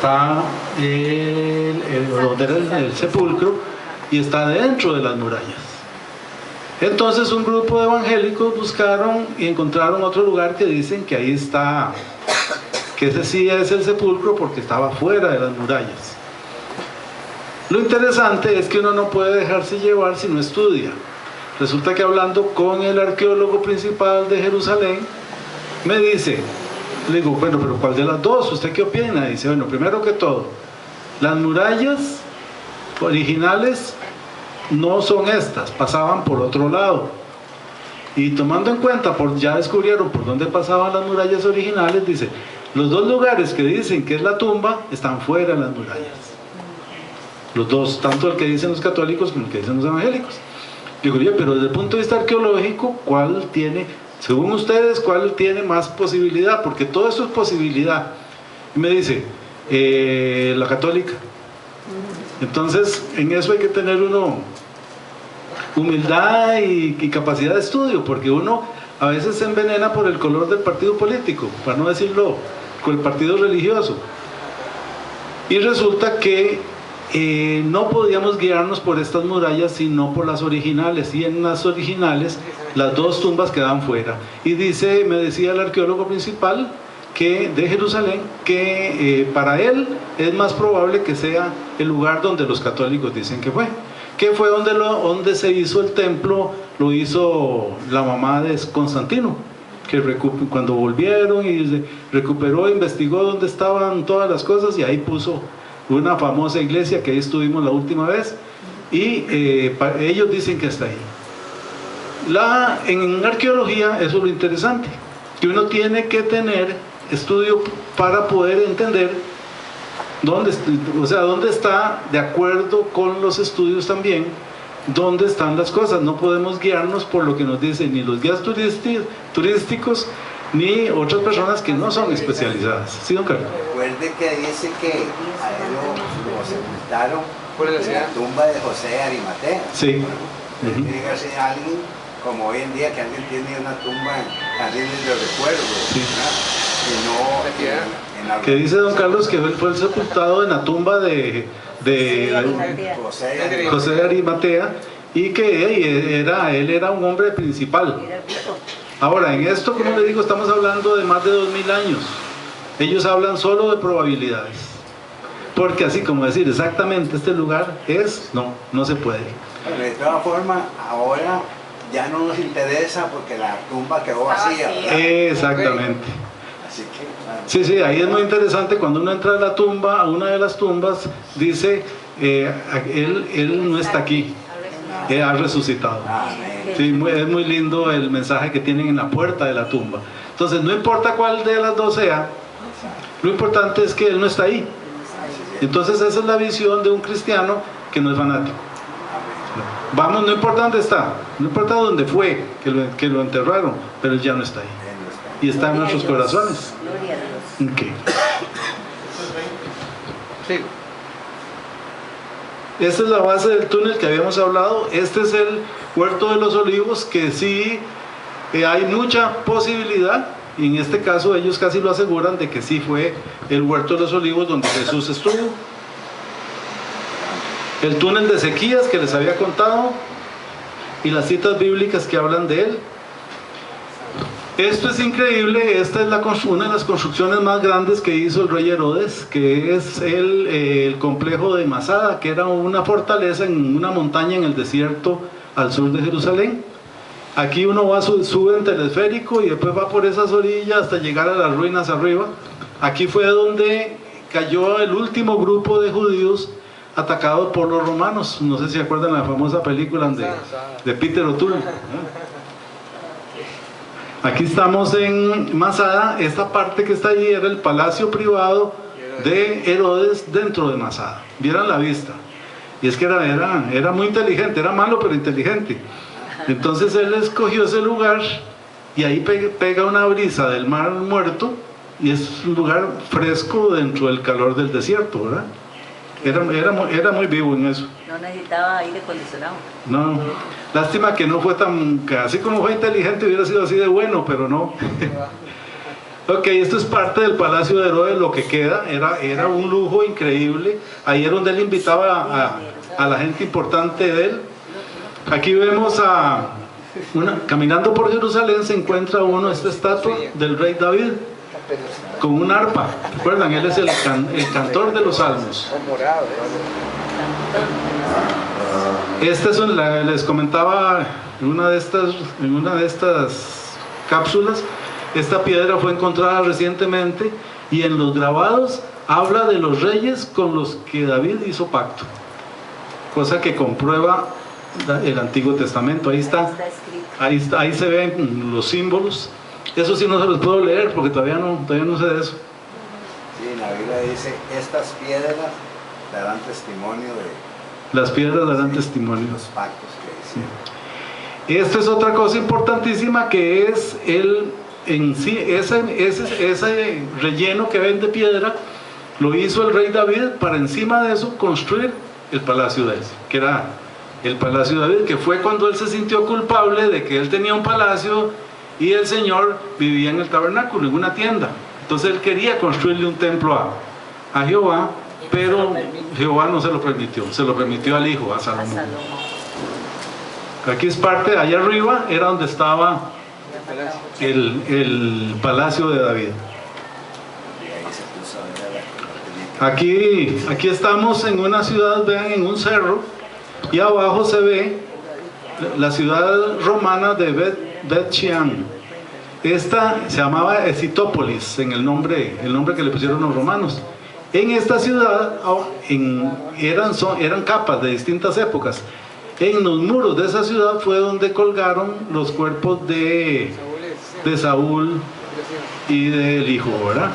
está donde era el sepulcro, y está dentro de las murallas. Entonces un grupo de evangélicos buscaron y encontraron otro lugar que dicen que ahí está, que ese sí es el sepulcro porque estaba fuera de las murallas. Lo interesante es que uno no puede dejarse llevar si no estudia. Resulta que hablando con el arqueólogo principal de Jerusalén, me dice, le digo, bueno, pero ¿cuál de las dos? ¿Usted qué opina? Dice, bueno, primero que todo, las murallas originales no son estas, pasaban por otro lado. Y tomando en cuenta, ya descubrieron por dónde pasaban las murallas originales, dice, los dos lugares que dicen que es la tumba están fuera de las murallas. Los dos, tanto el que dicen los católicos como el que dicen los evangélicos. Digo, oye, pero desde el punto de vista arqueológico, ¿cuál tiene, según ustedes, cuál tiene más posibilidad? Porque todo eso es posibilidad. Y me dice, la católica. Entonces, en eso hay que tener uno humildad y capacidad de estudio, porque uno a veces se envenena por el color del partido político, para no decirlo, con el partido religioso. Y resulta que no podíamos guiarnos por estas murallas, sino por las originales, y en las originales las dos tumbas quedan fuera. Y dice, me decía el arqueólogo principal de Jerusalén, que para él es más probable que sea el lugar donde los católicos dicen que fue donde se hizo el templo. Lo hizo la mamá de Constantino, que cuando volvieron y recuperó, investigó dónde estaban todas las cosas, y ahí puso una famosa iglesia que ahí estuvimos la última vez, y ellos dicen que está ahí. En arqueología eso es lo interesante, que uno tiene que tener estudio para poder entender dónde está, de acuerdo con los estudios también, dónde están las cosas. No podemos guiarnos por lo que nos dicen ni los guías turísticos ni otras personas que no son especializadas. ¿Sí, don Carlos? Recuerde que dice que a él lo sepultaron en la tumba de José de Arimatea. Sí. Dígase a alguien, como hoy en día, que alguien tiene una tumba en jardines de recuerdo, sí. Que dice don Carlos que él fue sepultado en la tumba de José de Arimatea, y que él era un hombre principal. Ahora, en esto, como le digo, estamos hablando de más de 2000 años. Ellos hablan solo de probabilidades, porque así como decir exactamente este lugar es, no se puede. Pero de todas formas, ahora ya no nos interesa porque la tumba quedó vacía, ¿verdad? Exactamente. Así que, Sí, ahí es muy interesante. Cuando uno entra a la tumba, a una de las tumbas, dice, él no está aquí, ha resucitado. Sí, es muy lindo el mensaje que tienen en la puerta de la tumba. Entonces, no importa cuál de las dos sea, lo importante es que él no está ahí. Entonces, esa es la visión de un cristiano que no es fanático. Vamos, no importa dónde está, no importa dónde fue que lo enterraron, pero él ya no está ahí. Y está en nuestros corazones. Okay. Esta es la base del túnel que habíamos hablado. Este es el Huerto de los Olivos, que sí hay mucha posibilidad, y en este caso ellos casi lo aseguran, de que sí fue el Huerto de los Olivos donde Jesús estuvo. El túnel de Ezequías que les había contado, y las citas bíblicas que hablan de él. Esto es increíble. Esta es una de las construcciones más grandes que hizo el rey Herodes, que es el complejo de Masada, que era una fortaleza en una montaña en el desierto al sur de Jerusalén. Aquí uno sube en telesférico y después va por esas orillas hasta llegar a las ruinas arriba. Aquí fue donde cayó el último grupo de judíos atacados por los romanos. No sé si se acuerdan la famosa película de Peter O'Toole. Aquí estamos en Masada. Esta parte que está allí era el palacio privado de Herodes dentro de Masada. Vieran la vista. Y es que era muy inteligente, era malo pero inteligente. Entonces él escogió ese lugar, y ahí pega una brisa del Mar Muerto, y es un lugar fresco dentro del calor del desierto, ¿verdad? Era muy vivo en eso. No necesitaba aire acondicionado. No, lástima que no fue así como fue inteligente, hubiera sido así de bueno, pero no. Ok, esto es parte del Palacio de Herodes, lo que queda, era un lujo increíble. Ahí era donde él invitaba a la gente importante de él. Aquí vemos caminando por Jerusalén se encuentra uno, esta estatua del rey David, con un arpa. ¿Recuerdan? Él es el cantor de los salmos. Esta es les comentaba en una de estas cápsulas. Esta piedra fue encontrada recientemente y en los grabados habla de los reyes con los que David hizo pacto, cosa que comprueba el Antiguo Testamento. Ahí está, ahí se ven los símbolos. Eso sí no se los puedo leer porque todavía no sé de eso. Sí, en la Biblia dice, estas piedras darán testimonio de... Las piedras darán testimonio. Los pactos que hicieron. Esta es otra cosa importantísima, que es ese relleno que ven de piedra, lo hizo el rey David para encima de eso construir el palacio de él, que era el palacio de David, que fue cuando él se sintió culpable de que él tenía un palacio y el Señor vivía en el tabernáculo, en una tienda. Entonces él quería construirle un templo a Jehová, pero Jehová no se lo permitió, se lo permitió al hijo, a Salomón. Aquí es parte, allá arriba era donde estaba el palacio de David. Aquí estamos en una ciudad, vean, en un cerro, y abajo se ve la ciudad romana de Bet Shean. Esta se llamaba Escitópolis, en el nombre que le pusieron los romanos. En esta ciudad eran capas de distintas épocas. En los muros de esa ciudad fue donde colgaron los cuerpos de Saúl y del hijo, ¿verdad?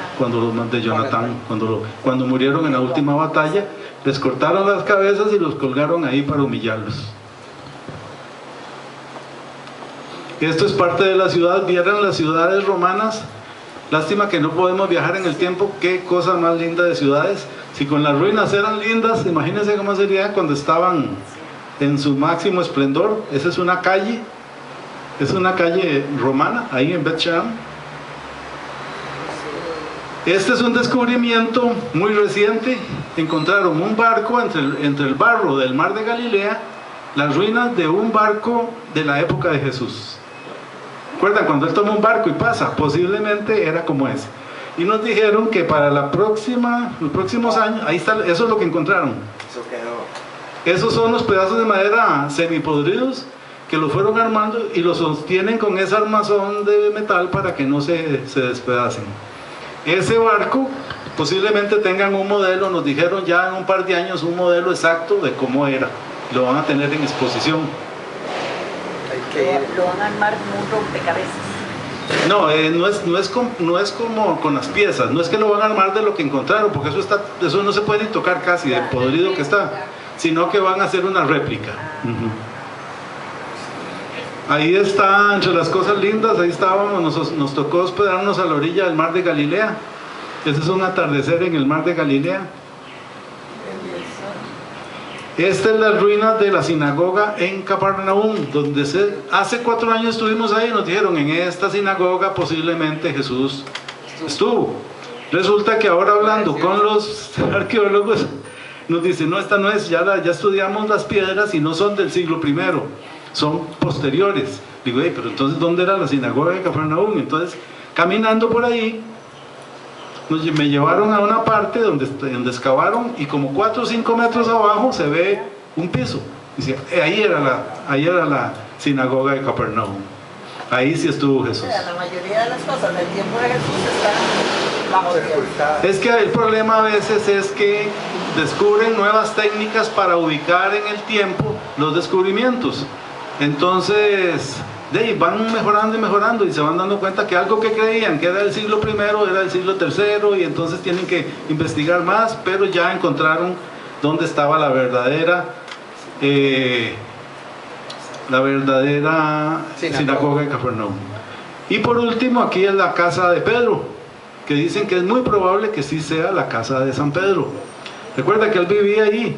De Jonatán, cuando murieron en la última batalla, les cortaron las cabezas y los colgaron ahí para humillarlos. Esto es parte de la ciudad. Vieran las ciudades romanas. Lástima que no podemos viajar en el tiempo. Qué cosa más linda de ciudades. Si con las ruinas eran lindas, imagínense cómo sería cuando estaban en su máximo esplendor. Esa es una calle romana, ahí en Bet Shean. Este es un descubrimiento muy reciente. Encontraron un barco entre el barro del mar de Galilea, las ruinas de un barco de la época de Jesús. ¿Recuerdan cuando él toma un barco y pasa? Posiblemente era como ese. Y nos dijeron que para los próximos años, ahí está, eso es lo que encontraron. Eso quedó. Esos son los pedazos de madera semipodridos que los fueron armando y los sostienen con ese armazón de metal para que no se despedacen. Ese barco posiblemente tengan un modelo, nos dijeron ya en un par de años un modelo exacto de cómo era. Lo van a tener en exposición. Lo van a armar como un rompecabezas. No es como con las piezas, no es que lo van a armar de lo que encontraron, porque eso no se puede ni tocar casi, de podrido que está, sino que van a hacer una réplica. Ahí está, entre las cosas lindas, ahí estábamos, nos tocó hospedarnos a la orilla del mar de Galilea. Ese es un atardecer en el mar de Galilea. Esta es la ruina de la sinagoga en Capernaum, donde hace 4 años estuvimos ahí y nos dijeron, en esta sinagoga posiblemente Jesús estuvo. Resulta que ahora hablando con los arqueólogos, nos dicen, no, esta no es, ya estudiamos las piedras y no son del siglo I, son posteriores. Digo, pero entonces, ¿dónde era la sinagoga de Capernaum? Entonces, caminando por ahí, me llevaron a una parte donde excavaron y como 4 o 5 metros abajo se ve un piso. Dice, ahí era la sinagoga de Capernaum. Ahí sí estuvo Jesús. La mayoría de las cosas del tiempo de Jesús están bajo tierra. Es que el problema a veces es que descubren nuevas técnicas para ubicar en el tiempo los descubrimientos. Entonces van mejorando y mejorando y se van dando cuenta que algo que creían que era del siglo I era del siglo III, y entonces tienen que investigar más, pero ya encontraron dónde estaba la verdadera sinagoga de Capernaum. Y por último, aquí es la casa de Pedro, que dicen que es muy probable que sí sea la casa de San Pedro. Recuerda que él vivía ahí,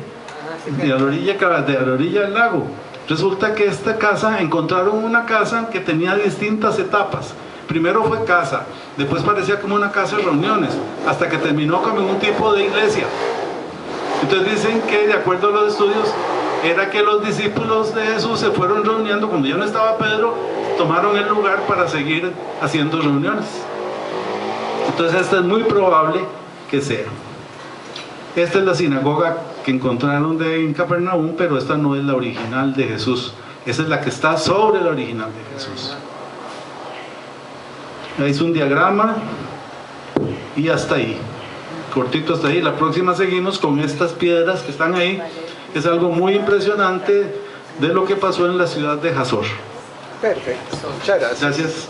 a la orilla del lago. Resulta que esta casa, encontraron una casa que tenía distintas etapas. primero fue casa, después parecía como una casa de reuniones, hasta que terminó como un tipo de iglesia. Entonces dicen que, de acuerdo a los estudios, era que los discípulos de Jesús se fueron reuniendo, cuando ya no estaba Pedro, tomaron el lugar para seguir haciendo reuniones. Entonces esta es muy probable que sea. Esta es la sinagoga que encontraron en Capernaum, pero esta no es la original de Jesús. Esa es la que está sobre la original de Jesús. Ahí es un diagrama y hasta ahí, cortito hasta ahí. La próxima seguimos con estas piedras que están ahí. Es algo muy impresionante de lo que pasó en la ciudad de Hazor. Perfecto, muchas gracias. Gracias.